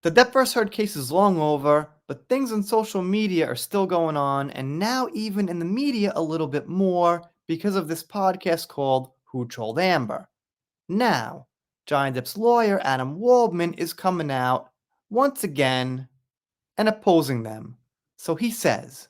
The Depp vs. Heard case is long over, but things on social media are still going on, and now even in the media a little bit more because of this podcast called Who Trolled Amber. Now, Johnny Depp's lawyer, Adam Waldman, is coming out once again and opposing them. So he says,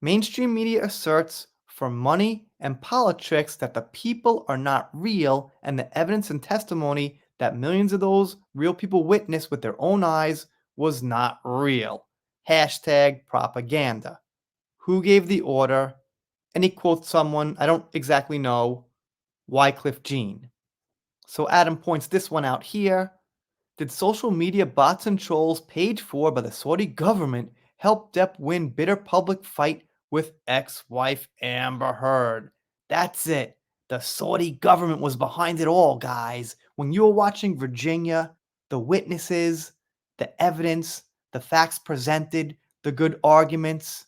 mainstream media asserts for money and politics that the people are not real, and the evidence and testimony that millions of those real people witnessed with their own eyes was not real. Hashtag propaganda. Who gave the order? And he quotes someone, I don't exactly know, Wycliffe Jean. So Adam points this one out here. Did social media bots and trolls paid for by the Saudi government help Depp win bitter public fight with ex-wife Amber Heard? That's it. The Saudi government was behind it all, guys. When you were watching Virginia, the witnesses, the evidence, the facts presented, the good arguments,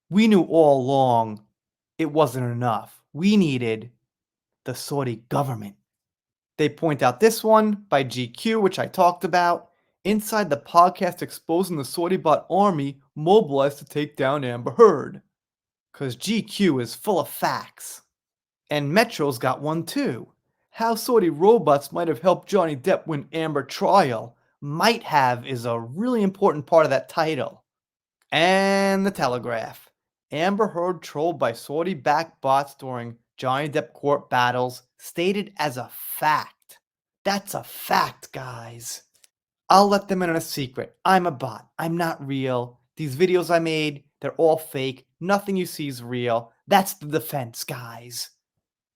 we knew all along it wasn't enough. We needed the Saudi government. They point out this one by GQ, which I talked about. Inside the podcast exposing the Saudi bot army mobilized to take down Amber Heard. Because GQ is full of facts. And Metro's got one too. How Saudi robots might have helped Johnny Depp win Amber trial. Might have is a really important part of that title. And the Telegraph. Amber Heard trolled by Saudi-backed bots during Johnny Depp court battles, stated as a fact. That's a fact, guys. I'll let them in on a secret. I'm a bot. I'm not real. These videos I made, they're all fake. Nothing you see is real. That's the defense, guys.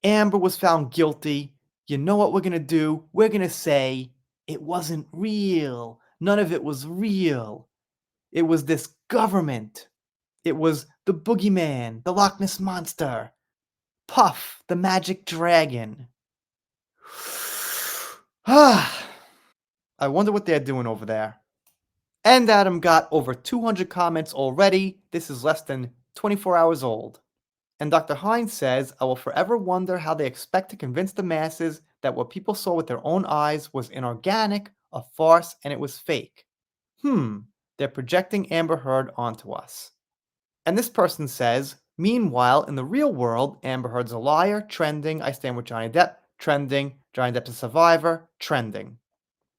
Amber was found guilty. You know what we're gonna do? We're gonna say it wasn't real. None of it was real. It was this government. It was the boogeyman, the Loch Ness Monster, Puff, the magic dragon. I wonder what they're doing over there. And Adam got over 200 comments already. This is less than 24 hours old. And Dr. Hines says, I will forever wonder how they expect to convince the masses that what people saw with their own eyes was inorganic, a farce, and it was fake. They're projecting Amber Heard onto us. And this person says, meanwhile, in the real world, Amber Heard's a liar, trending, I stand with Johnny Depp, trending, Johnny Depp's a survivor, trending.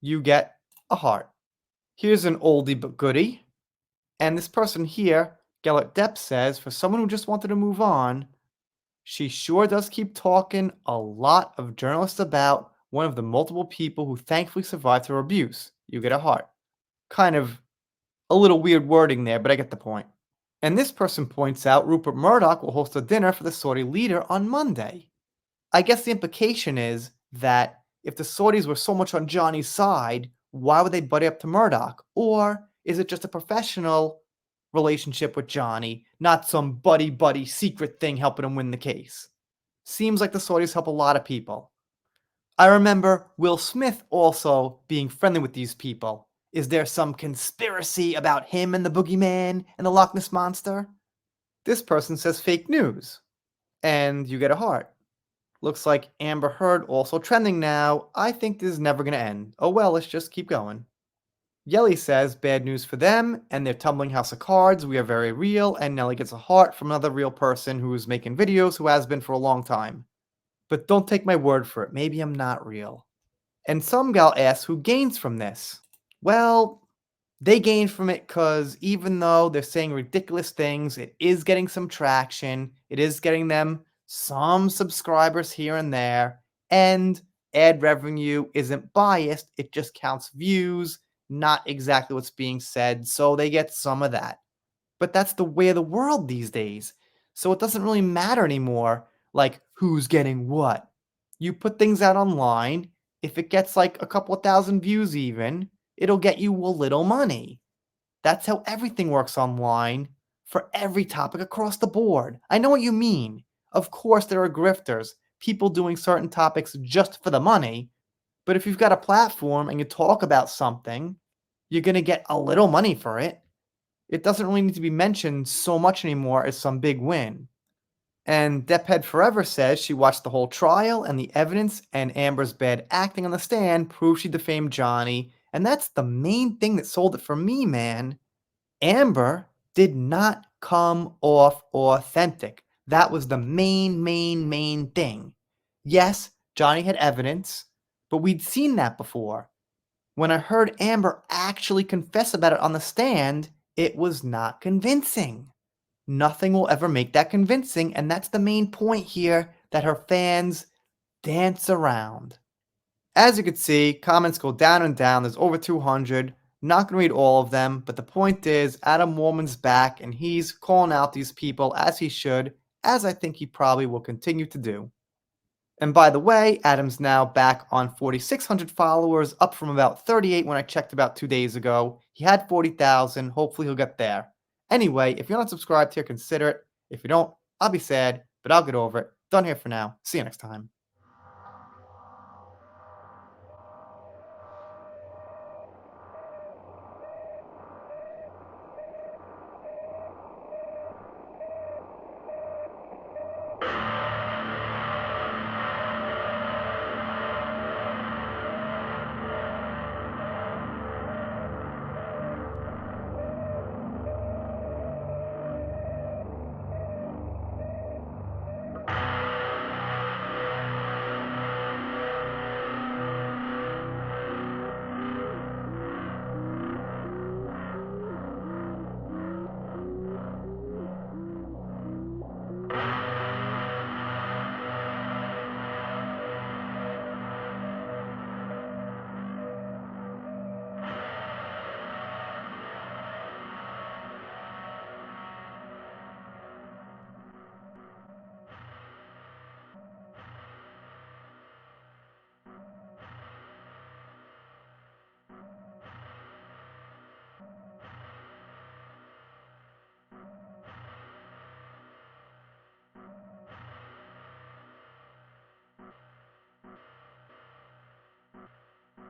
You get a heart. Here's an oldie but goodie. And this person here, Gellert Depp, says, for someone who just wanted to move on, she sure does keep talking a lot of journalists about one of the multiple people who thankfully survived her abuse. You get a heart. Kind of a little weird wording there, but I get the point. And this person points out Rupert Murdoch will host a dinner for the Saudi leader on Monday. I guess the implication is that if the Saudis were so much on Johnny's side, why would they buddy up to Murdoch? Or is it just a professional relationship with Johnny, not some buddy secret thing helping him win the case? Seems like the Saudis help a lot of people. I remember Will Smith also being friendly with these people. Is there some conspiracy about him and the boogeyman and the Loch Ness Monster? This person says fake news. And you get a heart. Looks like Amber Heard also trending now. I think this is never going to end. Oh well, let's just keep going. Yelly says bad news for them and their tumbling house of cards. We are very real. And Nelly gets a heart from another real person who is making videos who has been for a long time. But don't take my word for it. Maybe I'm not real. And some gal asks who gains from this. Well, they gain from it because even though they're saying ridiculous things, it is getting some traction. It is getting them some subscribers here and there. And ad revenue isn't biased. It just counts views, not exactly what's being said. So they get some of that. But that's the way of the world these days. So it doesn't really matter anymore, like who's getting what. You put things out online. If it gets like a couple of thousand views even, it'll get you a little money. That's how everything works online for every topic across the board. I know what you mean. Of course, there are grifters, people doing certain topics just for the money. But if you've got a platform and you talk about something, you're going to get a little money for it. It doesn't really need to be mentioned so much anymore as some big win. And Depphead Forever says she watched the whole trial and the evidence and Amber's bad acting on the stand proves she defamed Johnny And that's the main thing that sold it for me, man. Amber did not come off authentic. That was the main thing. Yes, Johnny had evidence, but we'd seen that before. When I heard Amber actually confess about it on the stand, it was not convincing. Nothing will ever make that convincing, and that's the main point here that her fans dance around. As you can see, comments go down and down. There's over 200. Not going to read all of them, but the point is Adam Woolman's back and he's calling out these people as he should, as I think he probably will continue to do. And by the way, Adam's now back on 4,600 followers, up from about 38 when I checked about 2 days ago. He had 40,000. Hopefully he'll get there. Anyway, if you're not subscribed here, consider it. If you don't, I'll be sad, but I'll get over it. Done here for now. See you next time.